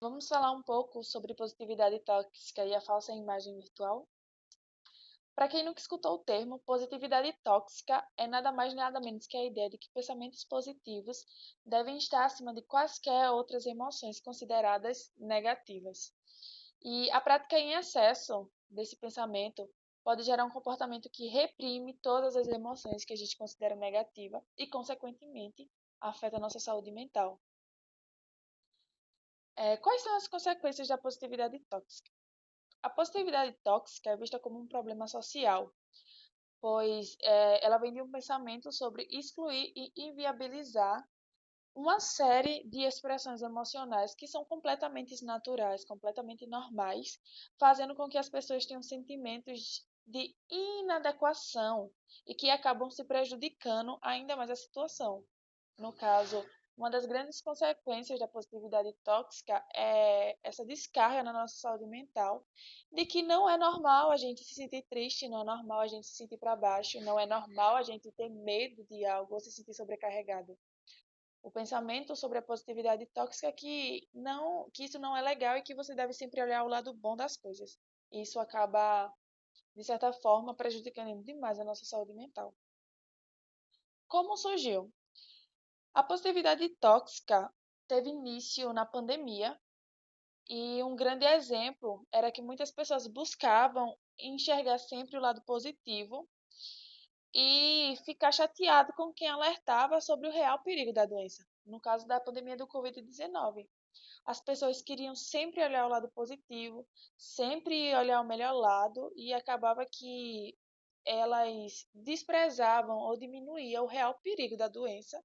Vamos falar um pouco sobre positividade tóxica e a falsa imagem virtual? Para quem nunca escutou o termo, positividade tóxica é nada mais nada menos que a ideia de que pensamentos positivos devem estar acima de quaisquer outras emoções consideradas negativas. E a prática em excesso desse pensamento pode gerar um comportamento que reprime todas as emoções que a gente considera negativa e, consequentemente, afeta a nossa saúde mental. Quais são as consequências da positividade tóxica? A positividade tóxica é vista como um problema social, pois ela vem de um pensamento sobre excluir e inviabilizar uma série de expressões emocionais que são completamente naturais, completamente normais, fazendo com que as pessoas tenham sentimentos de inadequação e que acabam se prejudicando ainda mais a situação. No caso, uma das grandes consequências da positividade tóxica é essa descarga na nossa saúde mental, de que não é normal a gente se sentir triste, não é normal a gente se sentir para baixo, não é normal a gente ter medo de algo ou se sentir sobrecarregado. O pensamento sobre a positividade tóxica é que isso não é legal e que você deve sempre olhar o lado bom das coisas. E isso acaba, de certa forma, prejudicando demais a nossa saúde mental. Como surgiu? A positividade tóxica teve início na pandemia e um grande exemplo era que muitas pessoas buscavam enxergar sempre o lado positivo e ficar chateado com quem alertava sobre o real perigo da doença. No caso da pandemia do Covid-19, as pessoas queriam sempre olhar o lado positivo, sempre olhar o melhor lado e acabava que elas desprezavam ou diminuíam o real perigo da doença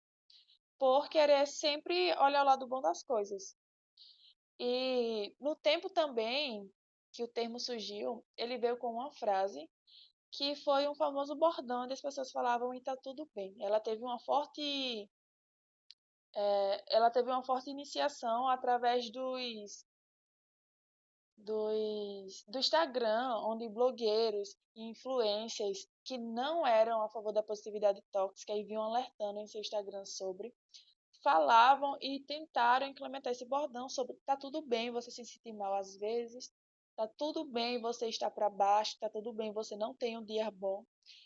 por querer sempre olhar o lado bom das coisas. E no tempo também que o termo surgiu, ele veio com uma frase que foi um famoso bordão onde as pessoas falavam e tá tudo bem. Ela teve uma forte iniciação através do Instagram, onde blogueiros e influencers que não eram a favor da positividade tóxica e vinham alertando em seu Instagram sobre, falavam e tentaram implementar esse bordão sobre tá tudo bem você se sentir mal às vezes, tá tudo bem você estar para baixo, tá tudo bem você não ter um dia bom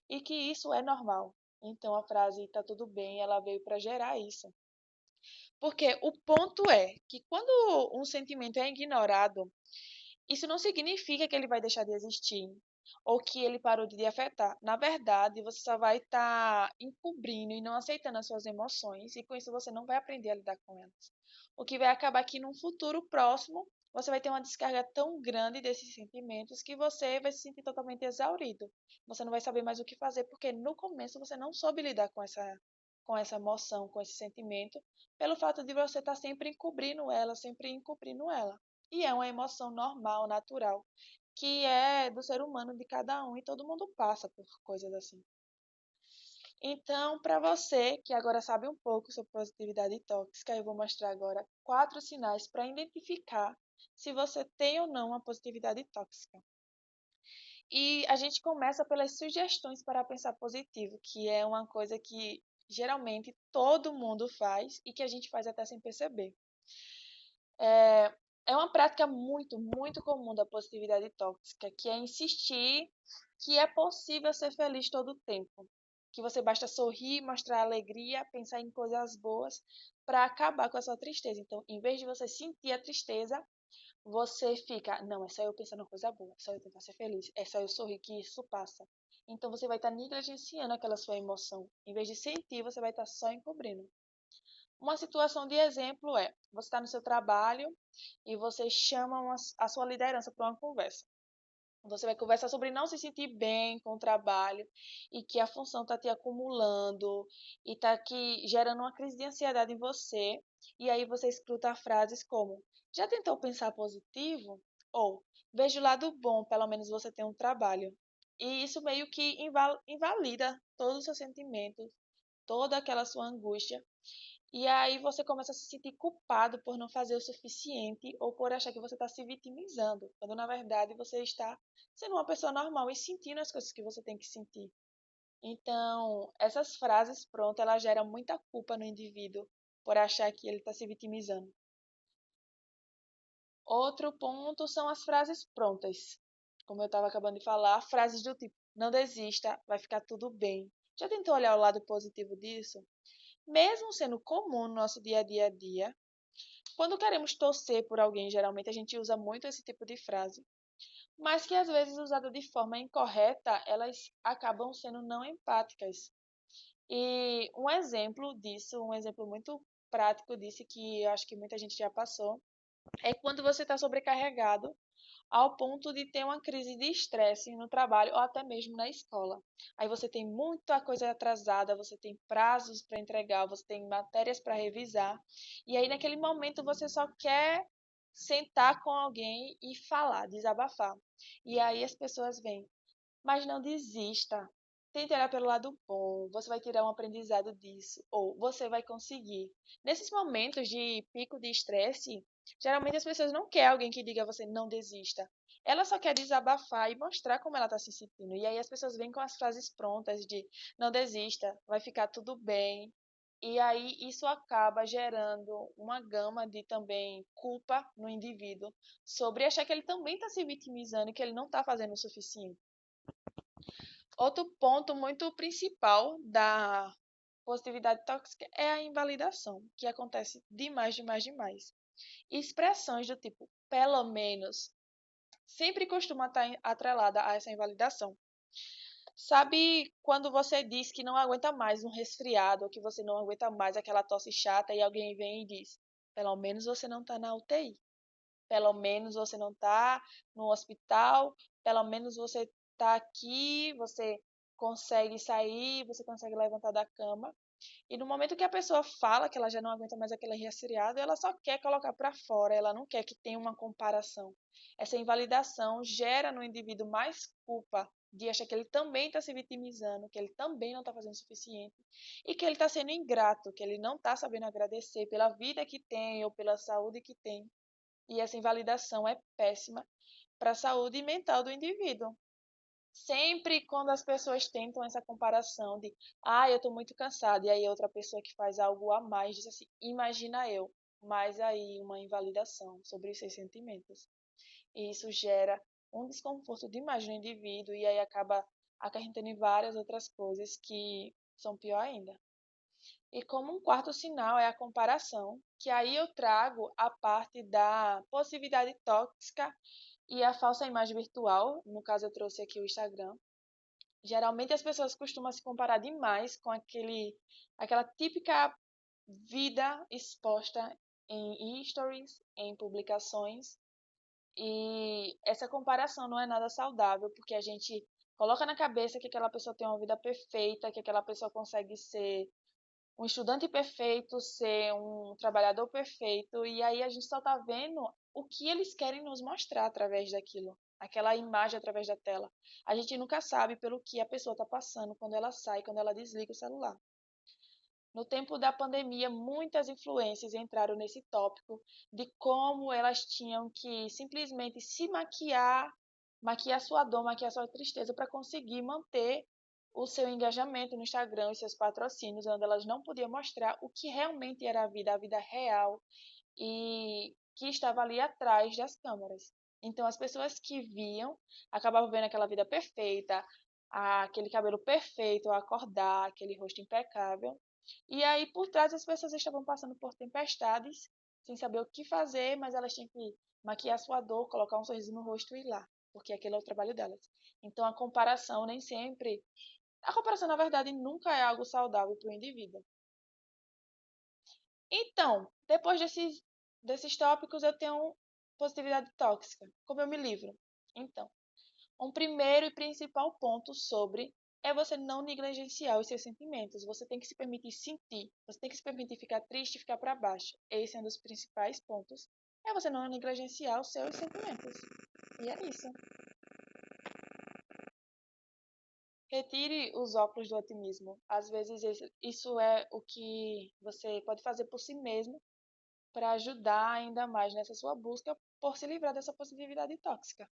e que isso é normal. Então a frase tá tudo bem, ela veio para gerar isso. Porque o ponto é que quando um sentimento é ignorado, isso não significa que ele vai deixar de existir ou que ele parou de lhe afetar. Na verdade, você só vai estar encobrindo e não aceitando as suas emoções, e com isso você não vai aprender a lidar com elas. O que vai acabar que num futuro próximo, você vai ter uma descarga tão grande desses sentimentos que você vai se sentir totalmente exaurido. Você não vai saber mais o que fazer, porque no começo você não soube lidar com essa emoção, com esse sentimento, pelo fato de você estar sempre encobrindo ela, sempre encobrindo ela. E é uma emoção normal, natural, que é do ser humano de cada um e todo mundo passa por coisas assim. Então, para você que agora sabe um pouco sobre positividade tóxica, eu vou mostrar agora 4 sinais para identificar se você tem ou não uma positividade tóxica. E a gente começa pelas sugestões para pensar positivo, que é uma coisa que geralmente todo mundo faz e que a gente faz até sem perceber. É, é uma prática muito, muito comum da positividade tóxica, que é insistir que é possível ser feliz todo o tempo. Que você basta sorrir, mostrar alegria, pensar em coisas boas para acabar com a sua tristeza. Então, em vez de você sentir a tristeza, você fica, não, é só eu pensando em coisa boa, é só eu tentar ser feliz, é só eu sorrir que isso passa. Então, você vai estar negligenciando aquela sua emoção. Em vez de sentir, você vai estar só encobrindo. Uma situação de exemplo é: você está no seu trabalho e você chama a sua liderança para uma conversa. Você vai conversar sobre não se sentir bem com o trabalho e que a função está te acumulando e está aqui gerando uma crise de ansiedade em você. E aí você escuta frases como: já tentou pensar positivo? Ou veja o lado bom, pelo menos você tem um trabalho. E isso meio que invalida todos os seus sentimentos, toda aquela sua angústia e aí você começa a se sentir culpado por não fazer o suficiente ou por achar que você está se vitimizando, quando na verdade você está sendo uma pessoa normal e sentindo as coisas que você tem que sentir. Então, essas frases, pronto, elas geram muita culpa no indivíduo por achar que ele está se vitimizando. Outro ponto são as frases prontas. Como eu estava acabando de falar, frases do tipo: não desista, vai ficar tudo bem. Já tentou olhar o lado positivo disso? Mesmo sendo comum no nosso dia a dia, quando queremos torcer por alguém, geralmente a gente usa muito esse tipo de frase, mas que às vezes usada de forma incorreta, elas acabam sendo não empáticas. E um exemplo disso, um exemplo muito prático disso, que eu acho que muita gente já passou, é quando você está sobrecarregado ao ponto de ter uma crise de estresse no trabalho ou até mesmo na escola. Aí você tem muita coisa atrasada, você tem prazos para entregar, você tem matérias para revisar, e aí naquele momento você só quer sentar com alguém e falar, desabafar. E aí as pessoas vêm: mas não desista. Tente olhar pelo lado bom, você vai tirar um aprendizado disso, ou você vai conseguir. Nesses momentos de pico de estresse, geralmente as pessoas não querem alguém que diga a você não desista. Ela só quer desabafar e mostrar como ela está se sentindo. E aí as pessoas vêm com as frases prontas de não desista, vai ficar tudo bem. E aí isso acaba gerando uma gama de também culpa no indivíduo sobre achar que ele também está se vitimizando e que ele não está fazendo o suficiente. Outro ponto muito principal da positividade tóxica é a invalidação, que acontece demais, demais, demais. Expressões do tipo pelo menos sempre costuma estar atrelada a essa invalidação. Sabe quando você diz que não aguenta mais um resfriado, ou que você não aguenta mais aquela tosse chata e alguém vem e diz: pelo menos você não está na UTI, pelo menos você não está no hospital, pelo menos você está aqui, você consegue sair, você consegue levantar da cama. E no momento que a pessoa fala que ela já não aguenta mais aquele resfriado, ela só quer colocar para fora, ela não quer que tenha uma comparação. Essa invalidação gera no indivíduo mais culpa de achar que ele também está se vitimizando, que ele também não está fazendo o suficiente e que ele está sendo ingrato, que ele não está sabendo agradecer pela vida que tem ou pela saúde que tem. E essa invalidação é péssima para a saúde mental do indivíduo. Sempre quando as pessoas tentam essa comparação de, eu estou muito cansada, e aí outra pessoa que faz algo a mais diz assim, imagina eu, mas aí uma invalidação sobre os seus sentimentos. E isso gera um desconforto demais no indivíduo e aí acaba acarretando em várias outras coisas que são pior ainda. E como um quarto sinal é a comparação, que aí eu trago a parte da positividade tóxica e a falsa imagem virtual. No caso, eu trouxe aqui o Instagram. Geralmente as pessoas costumam se comparar demais com aquela típica vida exposta em stories, em publicações. E essa comparação não é nada saudável, porque a gente coloca na cabeça que aquela pessoa tem uma vida perfeita, que aquela pessoa consegue ser um estudante perfeito, ser um trabalhador perfeito, e aí a gente só está vendo o que eles querem nos mostrar através daquilo, aquela imagem através da tela. A gente nunca sabe pelo que a pessoa está passando quando ela sai, quando ela desliga o celular. No tempo da pandemia, muitas influências entraram nesse tópico de como elas tinham que simplesmente se maquiar, maquiar sua dor, maquiar sua tristeza para conseguir manter o seu engajamento no Instagram e seus patrocínios, onde elas não podiam mostrar o que realmente era a vida real e que estava ali atrás das câmeras. Então, as pessoas que viam acabavam vendo aquela vida perfeita, aquele cabelo perfeito ao acordar, aquele rosto impecável. E aí, por trás, as pessoas estavam passando por tempestades, sem saber o que fazer, mas elas tinham que maquiar sua dor, colocar um sorriso no rosto e ir lá, porque aquele é o trabalho delas. Então, a comparação nem sempre. A comparação, na verdade, nunca é algo saudável para o indivíduo. Então, depois desses tópicos, eu tenho positividade tóxica. Como eu me livro? Então, um primeiro e principal ponto sobre é você não negligenciar os seus sentimentos. Você tem que se permitir sentir. Você tem que se permitir ficar triste e ficar para baixo. Esse é um dos principais pontos. É você não negligenciar os seus sentimentos. E é isso. Retire os óculos do otimismo. Às vezes, isso é o que você pode fazer por si mesmo para ajudar ainda mais nessa sua busca por se livrar dessa positividade tóxica.